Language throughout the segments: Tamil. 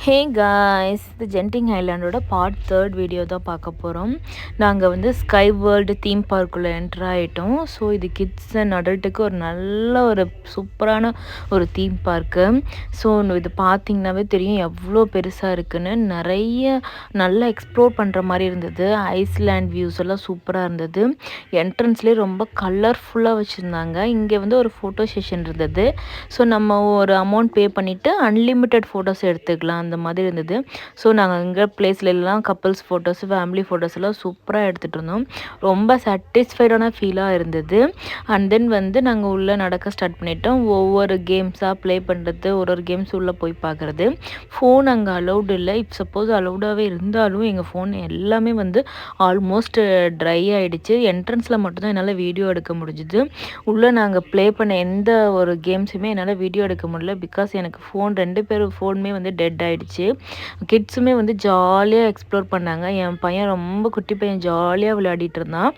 ஹே காய்ஸ், இது ஜென்டிங் ஐலாண்டோட பார்ட் 3 வீடியோ தான் பார்க்க போகிறோம். நாங்கள் வந்து ஸ்கை வேர்ல்டு தீம் பார்க்குள்ளே என்ட்ரு ஆகிட்டோம். ஸோ இது கிட்ஸ் அண்ட் அடல்ட்டுக்கு ஒரு நல்ல ஒரு சூப்பரான ஒரு தீம் பார்க்கு. ஸோ இது பார்த்திங்கனாவே தெரியும் எவ்வளோ பெருசாக இருக்குன்னு. நிறைய நல்லா எக்ஸ்ப்ளோர் பண்ணுற மாதிரி இருந்தது. ஐஸ்லேண்ட் வியூஸ் எல்லாம் சூப்பராக இருந்தது. என்ட்ரன்ஸ்லேயே ரொம்ப கலர்ஃபுல்லாக வச்சுருந்தாங்க. இங்கே வந்து ஒரு ஃபோட்டோ செஷன் இருந்தது. ஸோ நம்ம ஒரு அமௌண்ட் பே பண்ணிவிட்டு அன்லிமிட்டெட் ஃபோட்டோஸ் எடுத்துக்கலாம் அந்த மாதிரி இருந்தது. ஸோ நாங்கள் இங்கே பிளேஸ்லாம் கப்புள்ஸ் ஃபோட்டோஸ், ஃபேமிலி ஃபோட்டோஸ் எல்லாம் சூப்பராக எடுத்துகிட்டு இருந்தோம். ரொம்ப சாட்டிஸ்ஃபைடான ஃபீலாக இருந்தது. அண்ட் தென் வந்து நாங்கள் உள்ளே நடக்க ஸ்டார்ட் பண்ணிட்டோம். ஒவ்வொரு கேம்ஸாக ப்ளே பண்ணுறது, ஒரு கேம்ஸ் உள்ளே போய் பார்க்குறது. ஃபோன் அங்கே அலௌடு இல்லை. இப் சப்போஸ் அலௌடாகவே இருந்தாலும் எங்கள் ஃபோன் எல்லாமே வந்து ஆல்மோஸ்ட் ட்ரை ஆகிடுச்சு. என்ட்ரன்ஸில் மட்டும்தான் என்னால் வீடியோ எடுக்க முடிஞ்சுது. உள்ளே நாங்கள் ப்ளே பண்ண எந்த ஒரு கேம்ஸுமே என்னால் வீடியோ எடுக்க முடியல. பிகாஸ் எனக்கு ஃபோன் 2 பேர் ஃபோனுமே வந்து டெட் ஆகிடுச்சு. கிட்ஸுமே வந்து ஜாலியாக எக்ஸ்ப்ளோர் பண்ணாங்க. என் பையன் ரொம்ப குட்டி பையன் ஜாலியாக விளையாடிட்டு இருந்தான்.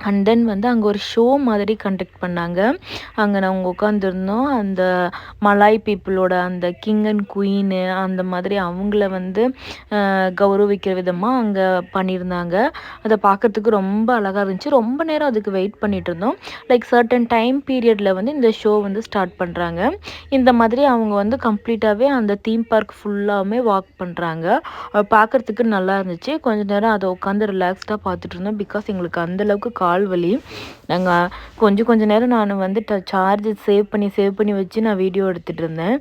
அண்ட் தென் வந்து அங்கே ஒரு ஷோ மாதிரி கண்டக்ட் பண்ணாங்க. அங்கே நாங்கள் உட்காந்துருந்தோம். அந்த மலாய் பீப்புளோட அந்த கிங் அண்ட் குயின்னு அந்த மாதிரி அவங்கள வந்து கௌரவிக்கிற விதமாக அங்கே பண்ணியிருந்தாங்க. அதை பார்க்குறதுக்கு ரொம்ப அழகாக இருந்துச்சு. ரொம்ப நேரம் அதுக்கு வெயிட் பண்ணிகிட்டு இருந்தோம். லைக் சர்டன் டைம் பீரியடில் வந்து இந்த ஷோ வந்து ஸ்டார்ட் பண்ணுறாங்க. இந்த மாதிரி அவங்க வந்து கம்ப்ளீட்டாகவே அந்த தீம் பார்க் ஃபுல்லாகவுமே வாக் பண்ணுறாங்க. பார்க்குறதுக்கு நல்லா இருந்துச்சு. கொஞ்சம் நேரம் அதை உட்காந்து ரிலாக்ஸ்டாக பார்த்துட்டு இருந்தோம். பிகாஸ் எங்களுக்கு அந்தளவுக்கு கால் வலி. நாங்கள் கொஞ்சம் நேரம் நான் வந்து சார்ஜ் சேவ் பண்ணி வச்சு நான் வீடியோ எடுத்துகிட்டு இருந்தேன்.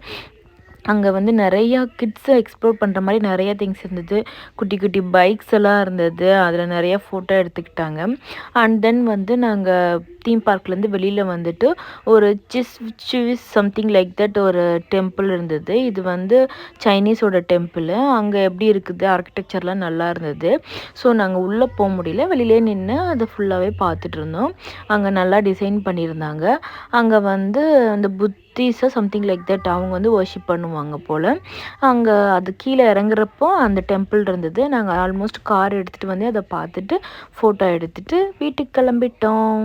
அங்கே வந்து நிறையா கிட்ஸை எக்ஸ்ப்ளோர் பண்ணுற மாதிரி நிறையா திங்ஸ் இருந்தது. குட்டி குட்டி பைக்ஸ் எல்லாம் இருந்தது. அதில் நிறையா ஃபோட்டோ எடுத்துக்கிட்டாங்க. அண்ட் தென் வந்து நாங்கள் தீம் பார்க்லேருந்து வெளியில் வந்துட்டு ஒரு சிஸ் சம்திங் லைக் தட் ஒரு டெம்பிள் இருந்தது. இது வந்து சைனீஸோட டெம்பிள். அங்கே எப்படி இருக்குது, ஆர்கிடெக்சர்லாம் நல்லா இருந்தது. ஸோ நாங்கள் உள்ளே போக முடியல, வெளியிலே நின்று அதை ஃபுல்லாகவே பார்த்துட்டு இருந்தோம். அங்கே நல்லா டிசைன் பண்ணியிருந்தாங்க. அங்கே வந்து அந்த புத்திஸோ சம்திங் லைக் தட் அவங்க வந்து வர்ஷிப் பண்ணுவாங்க போல். அங்கே அது கீழே இறங்குறப்போ அந்த டெம்பிள் இருந்தது. நாங்கள் ஆல்மோஸ்ட் கார் எடுத்துகிட்டு வந்து அதை பார்த்துட்டு ஃபோட்டோ எடுத்துகிட்டு வீட்டுக்கு கிளம்பிட்டோம்.